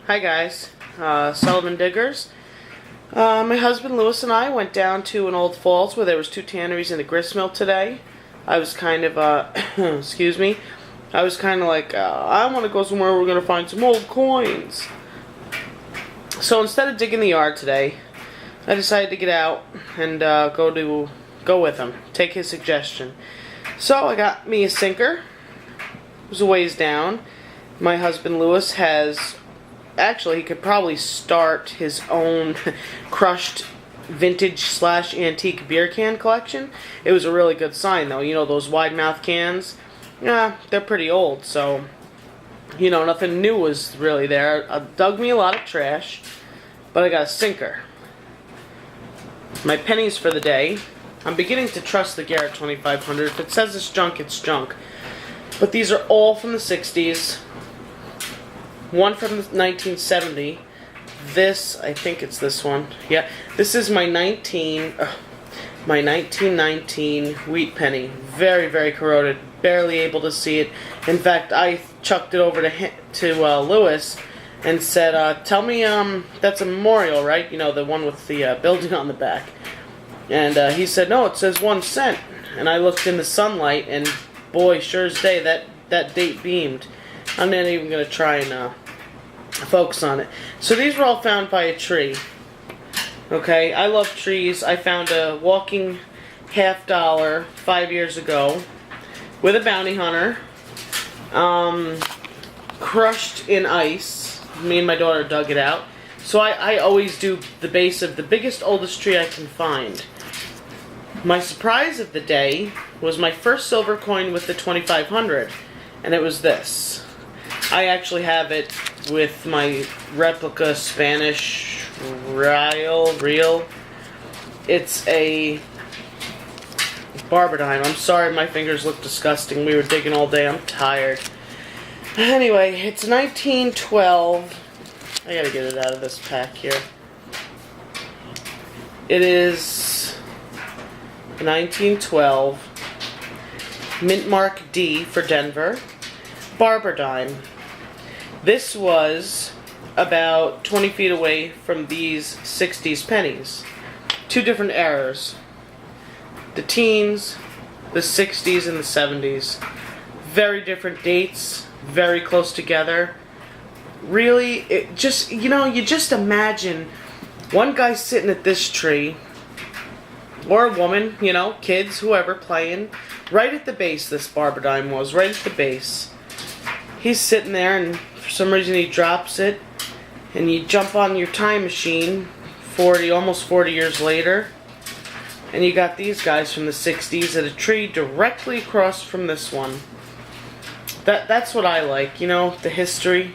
Hi guys, Sullivan Diggers. My husband Lewis and I went down to an Old Falls where there was 2 tanneries and a grist mill today. I was kind of, excuse me, I was kind of like, I want to go somewhere where we're going to find some old coins. So instead of digging the yard today, I decided to get out and go with him, take his suggestion. So I got me a sinker. It was a ways down. My husband Lewis has, actually he could probably start his own crushed vintage / antique beer can collection. It was a really good sign though. You know those wide mouth cans? Yeah, they're pretty old, so you know nothing new was really there. I dug me a lot of trash, but I got a sinker. My pennies for the day. I'm beginning to trust the Garrett 2500. If it says it's junk, it's junk. But these are all from the 60s. One from 1970. This, I think it's this one. Yeah, this is my 1919 wheat penny. Very, very corroded. Barely able to see it. In fact, I chucked it over to Lewis and said, "Tell me, that's a memorial, right? You know, the one with the building on the back." And he said, "No, it says 1 cent." And I looked in the sunlight, and boy, sure as day, that date beamed. I'm not even going to try and focus on it. So these were all found by a tree. Okay, I love trees. I found a walking $50 5 years ago with a bounty hunter, crushed in ice. Me and my daughter dug it out. So I always do the base of the biggest, oldest tree I can find. My surprise of the day was my first silver coin with the 2500, and it was this. I actually have it with my replica Spanish reel. It's a Barbadine. I'm sorry my fingers look disgusting. We were digging all day. I'm tired. Anyway, it's 1912. I gotta get it out of this pack here. It is 1912. Mint mark D for Denver. Barbadine. This was about 20 feet away from these 60s pennies. 2 different eras. The teens, the 60s, and the 70s. Very different dates, very close together. Really, it just, you know, you just imagine one guy sitting at this tree, or a woman, you know, kids, whoever, playing, right at the base. This Barbadine was, right at the base. He's sitting there, and for some reason he drops it, and you jump on your time machine, almost 40 years later, and you got these guys from the 60s at a tree directly across from this one. That's what I like, you know, the history.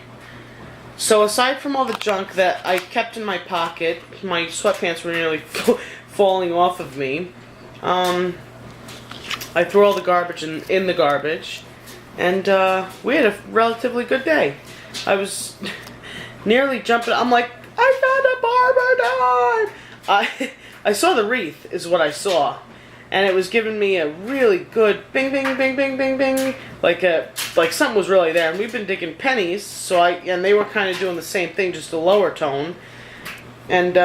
So aside from all the junk that I kept in my pocket, my sweatpants were nearly falling off of me. I threw all the garbage in the garbage, and we had a relatively good day. I was nearly jumping. I'm like, I found a Barbadine! I saw the wreath, is what I saw, and it was giving me a really good bing, bing, bing, bing, bing, bing, like something was really there. And we've been digging pennies, so and they were kind of doing the same thing, just a lower tone. And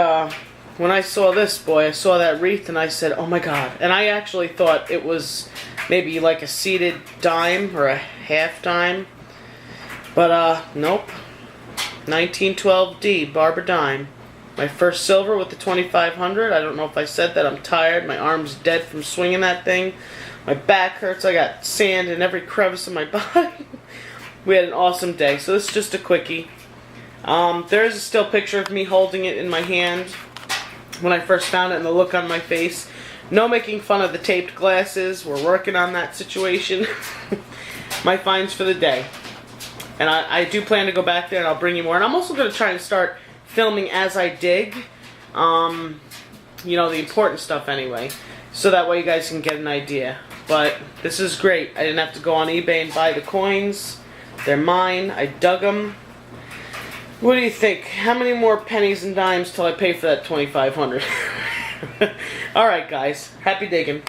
when I saw this, boy, I saw that wreath, and I said, "Oh my God!" And I actually thought it was maybe like a seated dime or a half dime, but nope. 1912D Barbadine. My first silver with the 2500. I don't know if I said that. I'm tired. My arm's dead from swinging that thing. My back hurts. I got sand in every crevice of my body. We had an awesome day. So this is just a quickie. There is a still picture of me holding it in my hand when I first found it, and the look on my face. No making fun of the taped glasses. We're working on that situation. My finds for the day. And I do plan to go back there, and I'll bring you more. And I'm also going to try and start filming as I dig, you know, the important stuff anyway, so that way you guys can get an idea. But this is great. I didn't have to go on eBay and buy the coins. They're mine. I dug them. What do you think? How many more pennies and dimes till I pay for that 2500? Alright guys, happy digging.